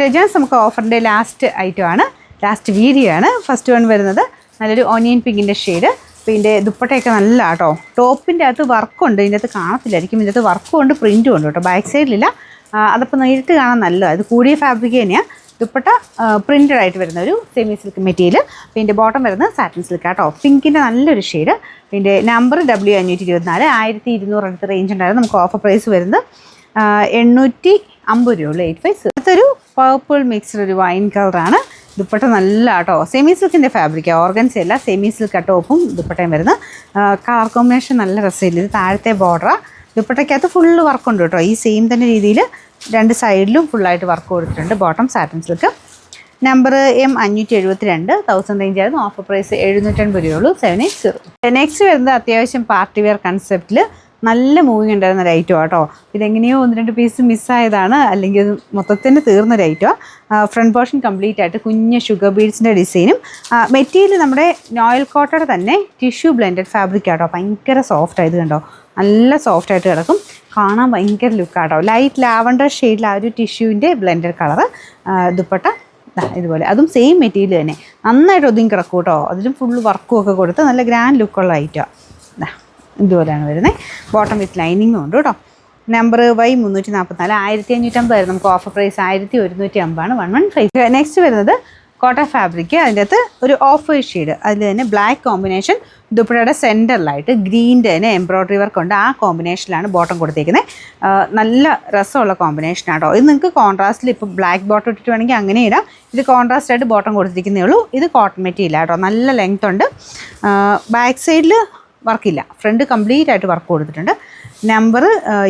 Legends നമുക്ക് ഓഫറിൻ്റെ last item ആണ്, last video ആണ്. ഫസ്റ്റ് വൺ വരുന്നത് നല്ലൊരു ഓനിയൻ പിങ്കിൻ്റെ ഷെയ്ഡ്. അപ്പോൾ ഇതിൻ്റെ ദുപ്പട്ടയൊക്കെ നല്ല കേട്ടോ. ടോപ്പിൻ്റെ അകത്ത് വർക്കുണ്ട്, ഇതിൻ്റെ അകത്ത് കാണത്തില്ലായിരിക്കും. ഇതിൻ്റെ അകത്ത് വർക്കും ഉണ്ട്, പ്രിൻറ്റും ഉണ്ട് കേട്ടോ. ബാക്ക് സൈഡിലില്ല, അതപ്പോൾ നേരിട്ട് കാണാൻ നല്ലതാണ്. ഇത് കൂടിയ ഫാബ്രിക് തന്നെയാണ്. ദുപ്പട്ട പ്രിൻറ്റഡ് ആയിട്ട് വരുന്ന ഒരു സെമി സിൽക്ക് മെറ്റീരിയൽ. പിന്നെ ബോട്ടം വരുന്നത് സാറ്റിൻ സിൽക്ക് കേട്ടോ. പിങ്കിൻ്റെ നല്ലൊരു ഷെയ്ഡ്. പിന്നെ നമ്പർ W524, 1200 അടുത്ത റേഞ്ച് ഉണ്ടായിരുന്നു. നമുക്ക് ഓഫർ പ്രൈസ് വരുന്നത് 850 രൂപയുള്ളൂ, 85. അടുത്തൊരു പർപ്പിൾ മിക്സ്ഡ് ഒരു വൈൻ കളറാണ്. ദുപ്പട്ട നല്ല കേട്ടോ. സെമി സിൽക്കിൻ്റെ ഫാബ്രിക്കാണ്, ഓർഗൻസി അല്ല. സെമി സിൽക്ക് ടോപ്പും ദുപ്പട്ടയും വരുന്നത്. കളർ കോമ്പിനേഷൻ നല്ല രസമില്ല. ഇത് താഴത്തെ ബോർഡറാണ്. ദുപ്പട്ടയ്ക്കകത്ത് ഫുള്ള് വർക്കുണ്ട് കേട്ടോ. ഈ സെയിം തന്നെ രീതിയിൽ രണ്ട് സൈഡിലും ഫുള്ളായിട്ട് വർക്ക് കൊടുത്തിട്ടുണ്ട്. Bottom satin silk. Number M572, 1000 range ആയിരുന്നു. ഓഫർ പ്രൈസ് 750 രൂപയുള്ളൂ, 780. നെക്സ്റ്റ് വരുന്നത് അത്യാവശ്യം പാർട്ടി വെയർ കൺസെപ്റ്റിൽ നല്ല മൂവിങ് ഉണ്ടായിരുന്ന ഒരു ഐറ്റം കേട്ടോ. ഇതെങ്ങനെയോ 1-2 പീസ് മിസ്സായതാണ്, അല്ലെങ്കിൽ ഇത് മൊത്തത്തിന് തീർന്നൊരു ഐറ്റമാണ്. ഫ്രണ്ട് പോർഷൻ കംപ്ലീറ്റ് ആയിട്ട് കുഞ്ഞ് ഷുഗർ ബീഡ്സിൻ്റെ ഡിസൈനും. മെറ്റീരിയൽ നമ്മുടെ നോയൽ കോട്ടയുടെ തന്നെ ടിഷ്യൂ ബ്ലെൻഡഡ് ഫാബ്രിക് ആട്ടോ. ഭയങ്കര സോഫ്റ്റ് ആയത് കണ്ടോ, നല്ല സോഫ്റ്റായിട്ട് കിടക്കും. കാണാൻ ഭയങ്കര ലുക്കാട്ടോ. ലൈറ്റ് ലാവണ്ടർ ഷെയ്ഡിൽ ആ ഒരു ടിഷ്യൂവിൻ്റെ ബ്ലെൻഡഡ് കളറ്. ദുപ്പട്ട ഇതുപോലെ, അതും സെയിം മെറ്റീരിയൽ തന്നെ നന്നായിട്ട് ഒതുങ്ങി കിടക്കും കേട്ടോ. അതിലും ഫുള്ള് വർക്കും ഒക്കെ കൊടുത്ത് നല്ല ഗ്രാൻഡ് ലുക്കുള്ള ഐറ്റമാണ്. ഇതുപോലെയാണ് വരുന്നത്. ബോട്ടം വിത്ത് ലൈനിങ്ങും ഉണ്ട് കേട്ടോ. നമ്പർ Y344, 1550 ആയിരുന്നു. നമുക്ക് ഓഫർ പ്രൈസ് 1150 ആണ്, 115. നെക്സ്റ്റ് വരുന്നത് കോട്ടൺ ഫാബ്രിക്. അതിൻ്റെ അകത്ത് ഒരു ഓഫ് വൈറ്റ് ഷെയ്ഡ്, അതിൽ തന്നെ ബ്ലാക്ക് കോമ്പിനേഷൻ. ദുപ്പട്ടയുടെ സെൻറ്ററിലായിട്ട് ഗ്രീൻ്റെ തന്നെ എംബ്രോയ്ഡറി വർക്ക് ഉണ്ട്. ആ കോമ്പിനേഷനിലാണ് ബോട്ടം കൊടുത്തേക്കുന്നത്. നല്ല രസമുള്ള കോമ്പിനേഷനാണ് കേട്ടോ. ഇത് നിങ്ങൾക്ക് കോൺട്രാസ്റ്റിൽ ഇപ്പോൾ ബ്ലാക്ക് ബോട്ടം ഇട്ടിട്ട് വേണമെങ്കിൽ അങ്ങനെ ഇടാം. ഇത് കോൺട്രാസ്റ്റ് ആയിട്ട് ബോട്ടം കൊടുത്തിരിക്കുന്നേ ഉള്ളൂ. ഇത് കോട്ടൺ മെറ്റീരിയൽ കേട്ടോ. നല്ല ലെങ്ത് ഉണ്ട്. ബാക്ക് സൈഡിൽ വർക്കില്ല, ഫ്രണ്ട് കംപ്ലീറ്റ് ആയിട്ട് വർക്ക് കൊടുത്തിട്ടുണ്ട്. നമ്പർ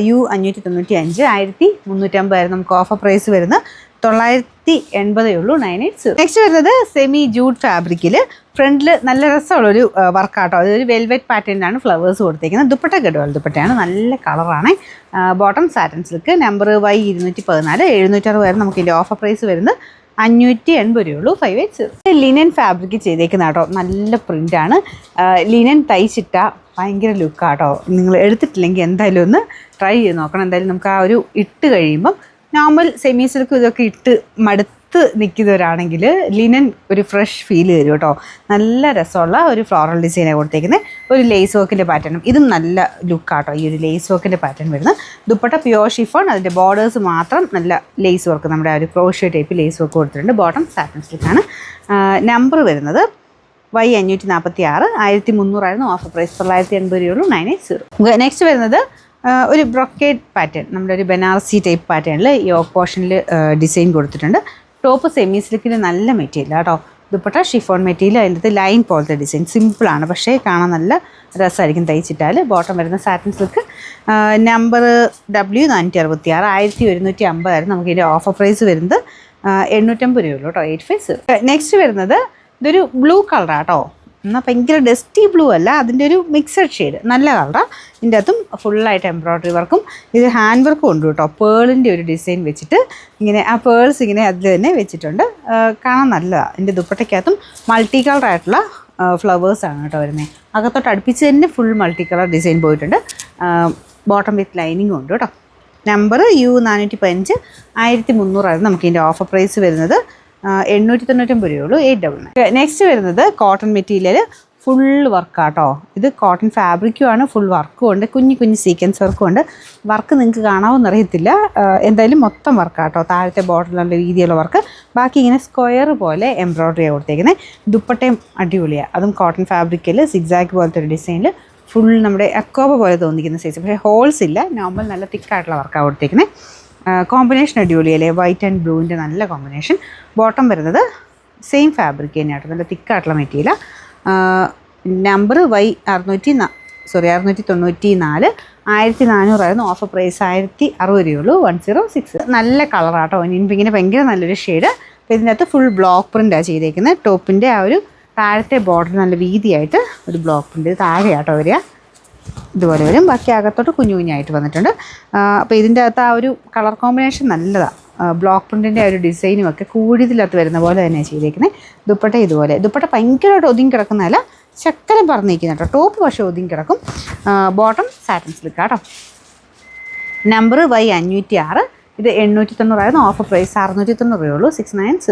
U595, 1350 ആയിരുന്നു. നമുക്ക് ഓഫർ പ്രൈസ് വരുന്നത് 980 ഉള്ളൂ, 980. നെക്സ്റ്റ് വരുന്നത് സെമി ജൂഡ് ഫാബ്രിക്കിൽ ഫ്രണ്ടിൽ നല്ല രസമുള്ളൊരു വർക്കാട്ടോ. അതൊരു വെൽവെറ്റ് പാറ്റേണിലാണ് ഫ്ലവേഴ്സ് കൊടുത്തേക്കുന്നത്. ദുപ്പട്ട ഗഡ്വാൾ ദുപ്പട്ടയാണ്, നല്ല കളറാണ്. Bottom satin silk. Number Y214, 760 ആയിരുന്നു. നമുക്ക് ഇതിൻ്റെ ഓഫർ പ്രൈസ് വരുന്നത് 580 രൂപയുള്ളൂ, 580. ലിനൻ ഫാബ്രിക് ചെയ്തേക്കുന്ന കേട്ടോ. നല്ല പ്രിൻ്റാണ്. ലിനൻ തയ്ച്ചിട്ട ഭയങ്കര ലുക്കാട്ടോ. നിങ്ങൾ എടുത്തിട്ടില്ലെങ്കിൽ എന്തായാലും ഒന്ന് ട്രൈ ചെയ്ത് നോക്കണം. എന്തായാലും നമുക്ക് ആ ഒരു ഇട്ട് കഴിയുമ്പം നോർമൽ സെമി സിൽക്ക് ഇതൊക്കെ ഇട്ട് മടുത്ത് നിൽക്കുന്നവരാണെങ്കിൽ ലിനൻ ഒരു ഫ്രഷ് ഫീൽ തരും കേട്ടോ. നല്ല രസമുള്ള ഒരു ഫ്ലോറൽ ഡിസൈനാണ് കൊടുത്തേക്കുന്നത്. ഒരു ലേസ് വർക്കിൻ്റെ പാറ്റേണും ഇതും നല്ല ലുക്കാട്ടോ. ഈ ഒരു ലേസ് വർക്കിൻ്റെ പാറ്റേൺ വരുന്നത്. ദുപ്പട്ട പ്യോർ ഷിഫോൺ, അതിൻ്റെ ബോർഡേഴ്സ് മാത്രം നല്ല ലേസ് വർക്ക്, നമ്മുടെ ആ ഒരു ക്രോഷ്യോ ടൈപ്പ് ലേസ് വർക്ക് കൊടുത്തിട്ടുണ്ട്. ബോട്ടം സാറ്റിൻ സിൽക്കാണ്. നമ്പർ വരുന്നത് Y546, 1300 ആയിരുന്നു. ഓഫർ പ്രൈസ് 980 രൂപയുള്ളൂ, 980. നെക്സ്റ്റ് വരുന്നത് ഒരു ബ്രൊക്കേഡ് പാറ്റേൺ, നമ്മുടെ ഒരു ബനാറസി ടൈപ്പ് പാറ്റേണിൽ യോക്ക് പോർഷനിൽ ഡിസൈൻ കൊടുത്തിട്ടുണ്ട്. ടോപ്പ് സെമി സിൽക്കിൽ നല്ല മെറ്റീരിയൽ കേട്ടോ. ദുപ്പട്ട ഷിഫോൺ മെറ്റീരിയൽ, അതിൻ്റെ ലൈൻ പോലത്തെ ഡിസൈൻ. സിമ്പിളാണ്, പക്ഷേ കാണാൻ നല്ല രസമായിരിക്കും തയ്ച്ചിട്ടാൽ. ബോട്ടം വരുന്ന സാറ്റിൻ സിൽക്ക്. നമ്പർ W466, 1150 ആയിരുന്നു. നമുക്ക് ഇതിൻ്റെ ഓഫർ പ്രൈസ് വരുന്നത് 850 രൂപയുള്ളൂ കേട്ടോ, 850. നെക്സ്റ്റ് വരുന്നത് ഇതൊരു ബ്ലൂ കളറാണ് കേട്ടോ. എന്നാൽ ഭയങ്കര ഡസ്റ്റി ബ്ലൂ അല്ല, അതിൻ്റെ ഒരു മിക്സഡ് ഷെയ്ഡ്, നല്ല കളറാണ്. ഇതിൻ്റെ അകത്തും ഫുള്ളായിട്ട് എംബ്രോയ്ഡറി വർക്കും ഇത് ഹാൻഡ് വർക്കും ഉണ്ട് കേട്ടോ. പേളിൻ്റെ ഒരു ഡിസൈൻ വെച്ചിട്ട് ഇങ്ങനെ ആ പേൾസ് ഇങ്ങനെ അതിൽ തന്നെ വെച്ചിട്ടുണ്ട്. കാണാൻ നല്ലതാണ്. ഇതിൻ്റെ ദുപ്പട്ടയ്ക്കകത്തും മൾട്ടി കളറായിട്ടുള്ള ഫ്ലവേഴ്സാണ് കേട്ടോ വരുന്നത്. അകത്തോട്ട് അടുപ്പിച്ച് തന്നെ ഫുൾ മൾട്ടി കളർ ഡിസൈൻ പോയിട്ടുണ്ട്. ബോട്ടം വിത്ത് ലൈനിങ്ങും ഉണ്ട് കേട്ടോ. നമ്പർ U415, 1300 ആയിരുന്നു. നമുക്ക് ഇതിൻ്റെ ഓഫർ പ്രൈസ് വരുന്നത് 899 രൂപയുള്ളൂ, 899. നെക്സ്റ്റ് വരുന്നത് കോട്ടൺ മെറ്റീരിയൽ ഫുൾ വർക്കാട്ടോ. ഇത് കോട്ടൺ ഫാബ്രിക്കും ആണ്, ഫുൾ വർക്കും ഉണ്ട്, കുഞ്ഞു കുഞ്ഞു സീക്വൻസ് വർക്കും ഉണ്ട്. വർക്ക് നിങ്ങൾക്ക് കാണാമെന്ന് അറിയത്തില്ല, എന്തായാലും മൊത്തം വർക്കാട്ടോ. താഴത്തെ ബോർഡറിലുള്ള രീതിയിലുള്ള വർക്ക്, ബാക്കി ഇങ്ങനെ സ്ക്വയർ പോലെ എംബ്രോയ്ഡറിയാണ് കൊടുത്തേക്കുന്നത്. ദുപ്പട്ടയും അടിപൊളിയാണ്, അതും കോട്ടൺ ഫാബ്രിക്കിൽ സിഗ്സാഗ് പോലത്തെ ഒരു ഡിസൈനിൽ ഫുൾ നമ്മുടെ അക്കോബ പോലെ തോന്നിക്കുന്ന സൈസ്, പക്ഷേ ഹോൾസ് ഇല്ല, നോർമൽ നല്ല തിക്കായിട്ടുള്ള വർക്കാണ് കൊടുത്തേക്കുന്നത്. കോമ്പിനേഷൻ അടിപൊളിയല്ലേ, വൈറ്റ് ആൻഡ് ബ്ലൂവിൻ്റെ നല്ല കോമ്പിനേഷൻ. ബോട്ടം വരുന്നത് സെയിം ഫാബ്രിക് തന്നെയാട്ടോ, നല്ല തിക്കായിട്ടുള്ള മെറ്റീരിയൽ. നമ്പർ Y694, 1400 ആയിരുന്നു. ഓഫർ പ്രൈസ് 1060 രൂപയുള്ളൂ, 106. നല്ല കളറാട്ടോ. പിങ്കിന് ഭയങ്കര നല്ലൊരു ഷെയ്ഡ്. അപ്പോൾ ഇതിനകത്ത് ഫുൾ ബ്ലോക്ക് പ്രിൻ്റാണ് ചെയ്തേക്കുന്നത്. ടോപ്പിൻ്റെ ആ ഒരു താഴത്തെ ബോർഡർ നല്ല വീതിയായിട്ട് ഒരു ബ്ലോക്ക് പ്രിൻ്റ് താഴെയാട്ടോ വരിക. ഇതുപോലെ വരും. ബാക്കി അകത്തോട്ട് കുഞ്ഞു കുഞ്ഞായിട്ട് വന്നിട്ടുണ്ട്. അപ്പോൾ ഇതിൻ്റെ അകത്ത് ആ ഒരു കളർ കോമ്പിനേഷൻ നല്ലതാണ്. ബ്ലോക്ക് പ്രിൻറ്റിൻ്റെ ആ ഒരു ഡിസൈനും ഒക്കെ കൂടുതലകത്ത് വരുന്ന പോലെ തന്നെയാണ് ചെയ്തേക്കുന്നത്. ദുപ്പട്ട ഇതുപോലെ, ദുപ്പട്ട ഭയങ്കരമായിട്ട് ഒതുങ്ങി കിടക്കുന്നതല്ല, ശക്കലം പറഞ്ഞിരിക്കുന്ന കേട്ടോ. ടോപ്പ് പക്ഷേ ഒതുങ്ങി കിടക്കും. ബോട്ടം സാറ്റിൻ സിൽക്ക് കേട്ടോ. നമ്പർ Y506, ഇത് 890 ഓഫർ പ്രൈസ് 690 രൂപയുള്ളൂ. 69